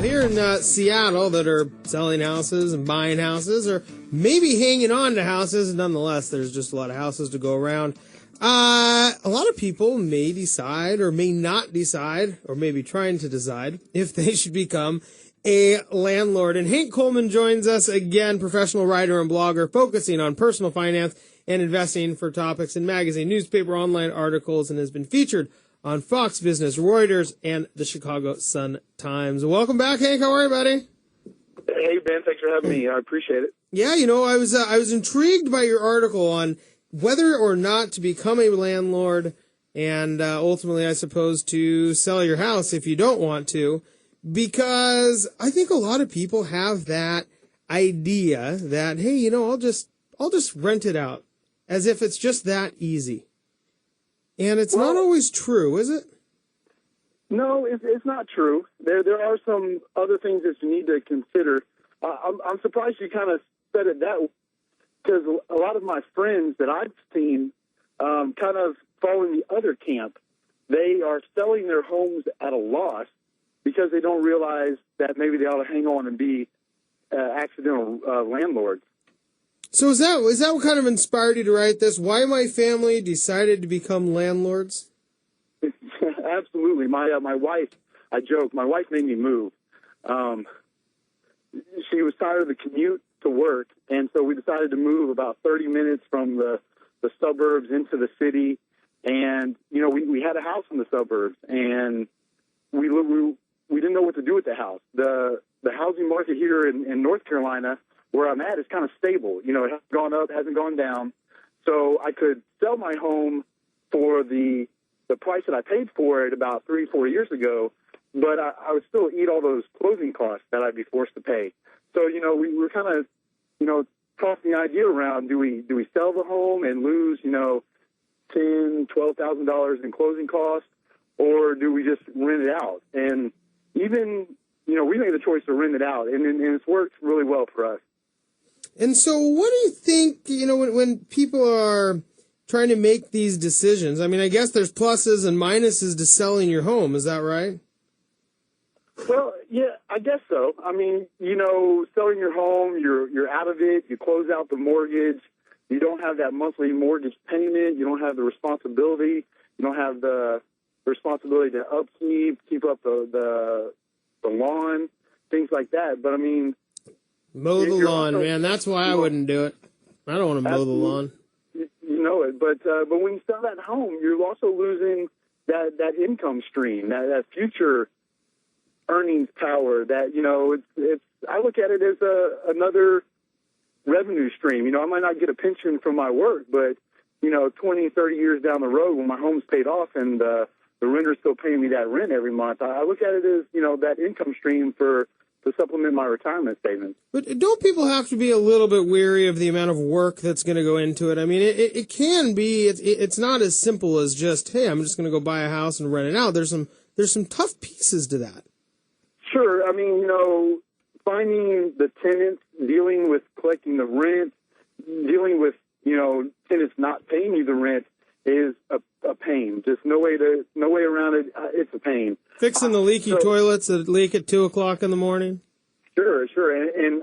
here in Seattle that are selling houses and buying houses, or maybe hanging on to houses. Nonetheless, there's just a lot of houses to go around. A lot of people may decide or may not decide, or maybe trying to decide, if they should become a landlord. And Hank Coleman joins us again, professional writer and blogger focusing on personal finance and investing for topics in magazine, newspaper, online articles, and has been featured on Fox Business, Reuters, and the Chicago Sun-Times. Welcome back, Hank. How are you, buddy? Hey, Ben. Thanks for having me. I appreciate it. Yeah, I was intrigued by your article on whether or not to become a landlord and ultimately, I suppose, to sell your house if you don't want to, because I think a lot of people have that idea that, hey, I'll just rent it out, as if it's just that easy. And it's not always true, is it? No, it's not true. There are some other things that you need to consider. I'm surprised you kind of said it that way, because a lot of my friends that I've seen kind of fall in the other camp. They are selling their homes at a loss because they don't realize that maybe they ought to hang on and be accidental landlords. So is that what kind of inspired you to write this? Why my family decided to become landlords? Absolutely. My wife, I joke, my wife made me move. She was tired of the commute to work, and so we decided to move about 30 minutes from the suburbs into the city. And, we had a house in the suburbs, and we didn't know what to do with the house. The housing market here in North Carolina, where I'm at, is kind of stable. It hasn't gone up, hasn't gone down. So I could sell my home for the price that I paid for it about 3-4 years ago, but I would still eat all those closing costs that I'd be forced to pay. So, we were kind of, tossing the idea around, do we sell the home and lose, $10,000, $12,000 in closing costs, or do we just rent it out? And even, we made the choice to rent it out, and it's worked really well for us. And so what do you think, when people are trying to make these decisions? I mean, I guess there's pluses and minuses to selling your home. Is that right? Well, yeah, I guess so. I mean, selling your home, you're out of it. You close out the mortgage. You don't have that monthly mortgage payment. You don't have the responsibility. You don't have the responsibility to upkeep, keep up the lawn, things like that. But, I mean, mow the lawn, also, man. That's why I wouldn't do it. I don't want to mow the lawn. You know it. But when you sell that home, you're also losing that income stream, that future earnings power. That it's. I look at it as another revenue stream. I might not get a pension from my work, but 20, 30 years down the road, when my home's paid off and the renter's still paying me that rent every month, I look at it as that income stream to supplement my retirement savings. But don't people have to be a little bit weary of the amount of work that's going to go into it? I mean, it can be. It's not as simple as just, hey, I'm just going to go buy a house and rent it out. There's some tough pieces to that. Sure. I mean, finding the tenants, dealing with collecting the rent, dealing with tenants not paying you the rent is a pain. Just no way around it. It's a pain. Fixing the leaky toilets that leak at 2:00 in the morning. Sure. And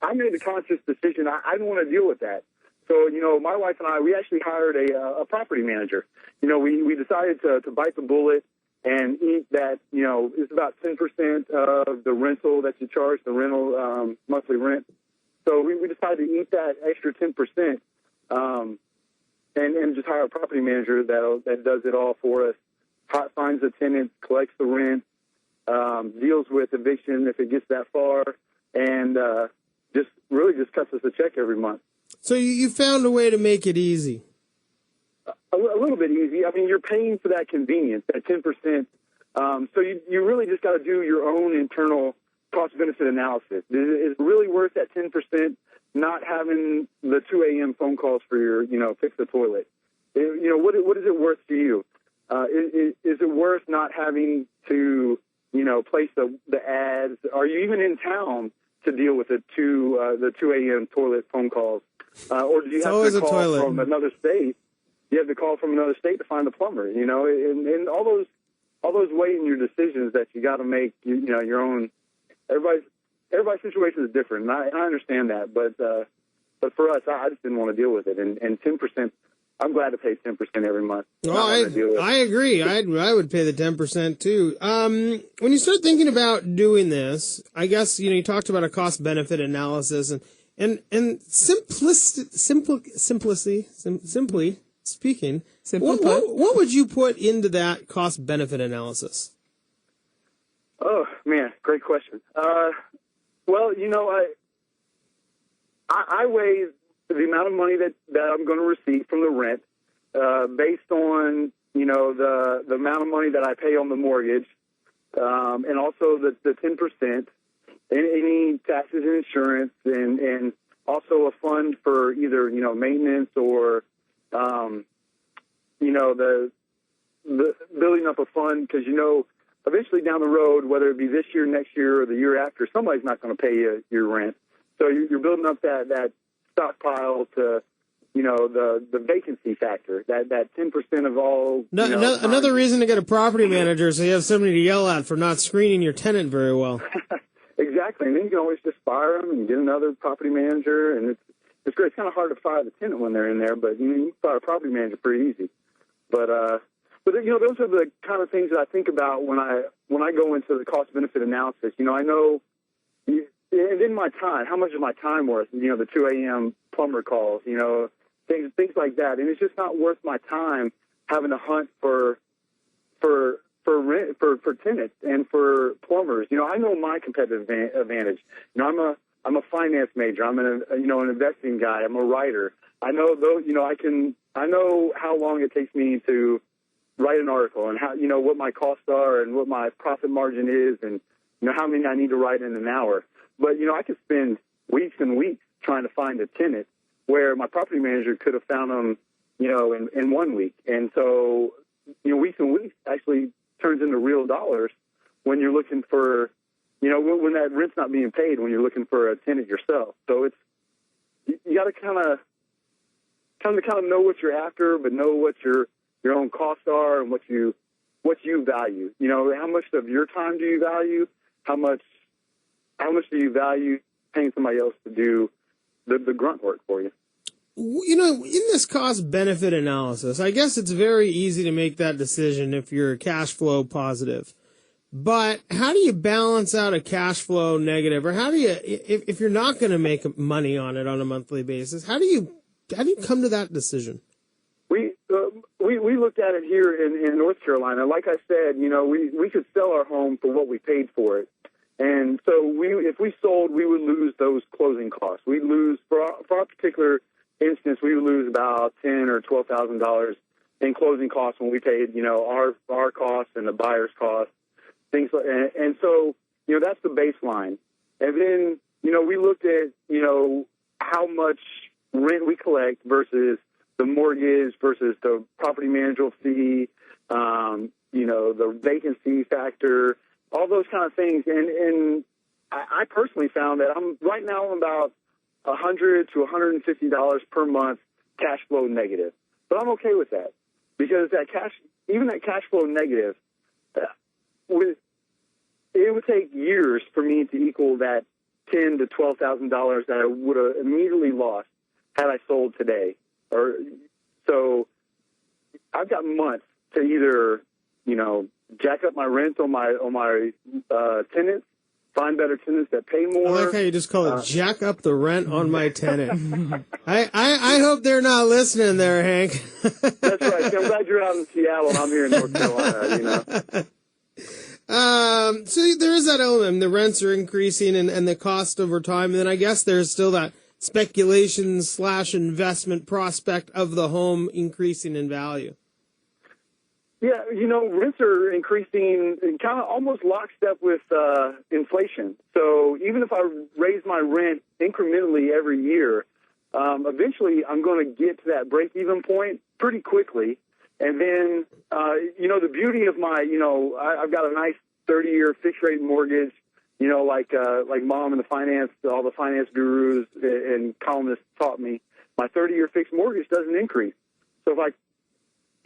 I made a conscious decision. I didn't want to deal with that. So my wife and I, we actually hired a property manager. We decided to bite the bullet and eat that. It's about 10% of the rental that you charge, the rental monthly rent. So we decided to eat that extra 10%. And just hire a property manager that does it all for us. Finds the tenant, collects the rent, deals with eviction if it gets that far, and just cuts us a check every month. So you found a way to make it easy. A little bit easy. I mean, you're paying for that convenience, that 10%. So you really just got to do your own internal cost-benefit analysis. Is it really worth that 10%? Not having the 2 a.m. phone calls for your, fix the toilet. What is it worth to you? Is it worth not having to, place the ads? Are you even in town to deal with the 2 a.m. toilet phone calls? Or do you have to call from another state? You have to call from another state to find a plumber, and all those weighing your decisions that you got to make, your own everybody's situation is different, and I understand that. But for us, I just didn't want to deal with it. And 10%, I'm glad to pay 10% every month. I agree. I would pay the 10% too. When you start thinking about doing this, I guess, you talked about a cost benefit analysis and simply speaking, what would you put into that cost benefit analysis? Oh man, great question. Well, I weigh the amount of money that I'm going to receive from the rent, based on, the amount of money that I pay on the mortgage, and also the 10%, and any taxes and insurance, and also a fund for either, maintenance or, the building up a fund, because, eventually down the road, whether it be this year, next year, or the year after, somebody's not going to pay you your rent. So you're building up that stockpile to, the vacancy factor, that 10% of all. Another reason to get a property manager, so you have somebody to yell at for not screening your tenant very well. Exactly, and then you can always just fire them and get another property manager, and it's great. It's kind of hard to fire the tenant when they're in there, but you can fire a property manager pretty easy. But those are the kind of things that I think about when I go into the cost benefit analysis. I know. And then my time, how much is my time worth? The 2 a.m. plumber calls, things like that. And it's just not worth my time having to hunt for rent, for tenants and for plumbers. I know my competitive advantage. I'm a finance major. I'm an investing guy. I'm a writer. I know those. I know how long it takes me to write an article, and how what my costs are and what my profit margin is, and how many I need to write in an hour. But, I could spend weeks and weeks trying to find a tenant where my property manager could have found them, in 1 week. And so, weeks and weeks actually turns into real dollars when you're looking for, when that rent's not being paid, when you're looking for a tenant yourself. So you got to kind of know what you're after, but know what your own costs are and what you value. How much of your time do you value? How much do you value paying somebody else to do the grunt work for you? In this cost-benefit analysis, I guess it's very easy to make that decision if you're cash flow positive. But how do you balance out a cash flow negative? Or how do you, if you're not going to make money on it on a monthly basis, how do you come to that decision? We looked at it here in North Carolina. Like I said, we could sell our home for what we paid for it. And so if we sold, we would lose those closing costs. We'd lose, for our particular instance, we would lose about $10,000 or $12,000 in closing costs when we paid, our costs and the buyer's costs, things like. And so, that's the baseline. And then, we looked at, how much rent we collect versus the mortgage versus the property manager fee, the vacancy factor, all those kind of things. And I personally found that I'm about $100 to $150 per month cash flow negative. But I'm okay with that, because that cash flow negative, it would take years for me to equal that $10,000 to $12,000 that I would have immediately lost had I sold today. So I've got months to either, jack up my rent on my tenants, find better tenants that pay more. I like how you just call it jack up the rent on my tenant. I hope they're not listening there, Hank. That's right. I'm glad you're out in Seattle and I'm here in North Carolina, So there is that element. The rents are increasing and the cost over time. And then I guess there's still that speculation / investment prospect of the home increasing in value. Yeah, rents are increasing kind of almost lockstep with inflation. So even if I raise my rent incrementally every year, eventually I'm going to get to that break-even point pretty quickly. And then, the beauty of my, I've got a nice 30-year fixed-rate mortgage, like Mom and all the finance gurus and columnists taught me. My 30-year fixed mortgage doesn't increase. So if I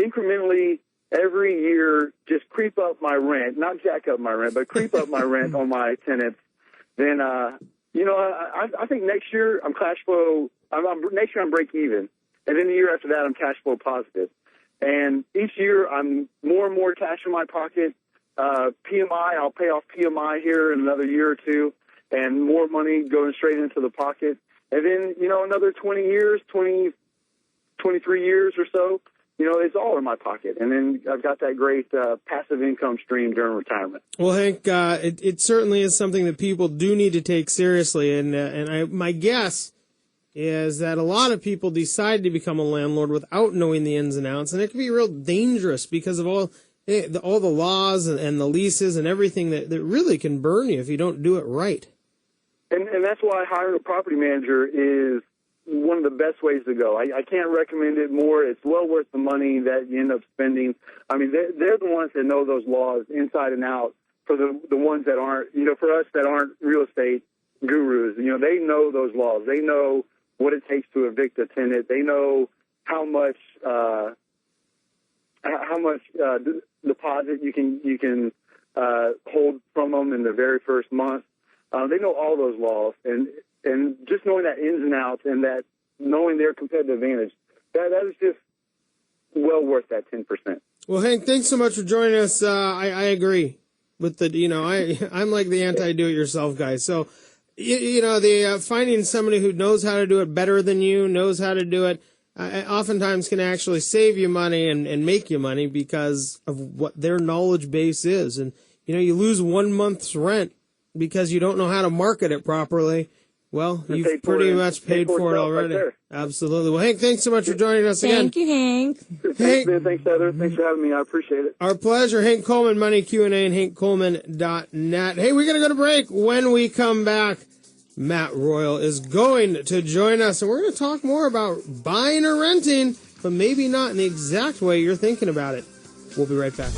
incrementally every year just creep up my rent, not jack up my rent, but creep up my rent on my tenants, then I think next year I'm cash flow. Next year I'm break even, and then the year after that I'm cash flow positive. And each year I'm more and more cash in my pocket. PMI, I'll pay off PMI here in another year or two, and more money going straight into the pocket. And then, another 20 years, 23 years or so, it's all in my pocket. And then I've got that great passive income stream during retirement. Well, Hank, it certainly is something that people do need to take seriously. And my guess is that a lot of people decide to become a landlord without knowing the ins and outs. And it can be real dangerous because of all the laws and the leases and everything that really can burn you if you don't do it right. And that's why hiring a property manager is one of the best ways to go. I can't recommend it more. It's well worth the money that you end up spending. I mean, they're the ones that know those laws inside and out for the ones that aren't, for us that aren't real estate gurus. They know those laws. They know what it takes to evict a tenant. They know how much deposit you can hold from them in the very first month. They know all those laws, and just knowing that ins and outs and that knowing their competitive advantage, that is just well worth that 10%. Well, Hank, thanks so much for joining us. I agree with I'm like the anti-do-it-yourself guy. So, the finding somebody who knows how to do it better than you, knows how to do it, oftentimes can actually save you money and make you money because of what their knowledge base is. And, you lose 1 month's rent because you don't know how to market it properly. Well, you've pretty much paid for it already. Right. Absolutely. Well, Hank, thanks so much for joining us again. Thank you, Hank. Thanks, man. Thanks, Heather. Thanks for having me. I appreciate it. Our pleasure. Hank Coleman, Money Q&A, and HankColeman.net. Hey, we're going to go to break. When we come back, Matt Royal is going to join us, and we're going to talk more about buying or renting, but maybe not in the exact way you're thinking about it. We'll be right back.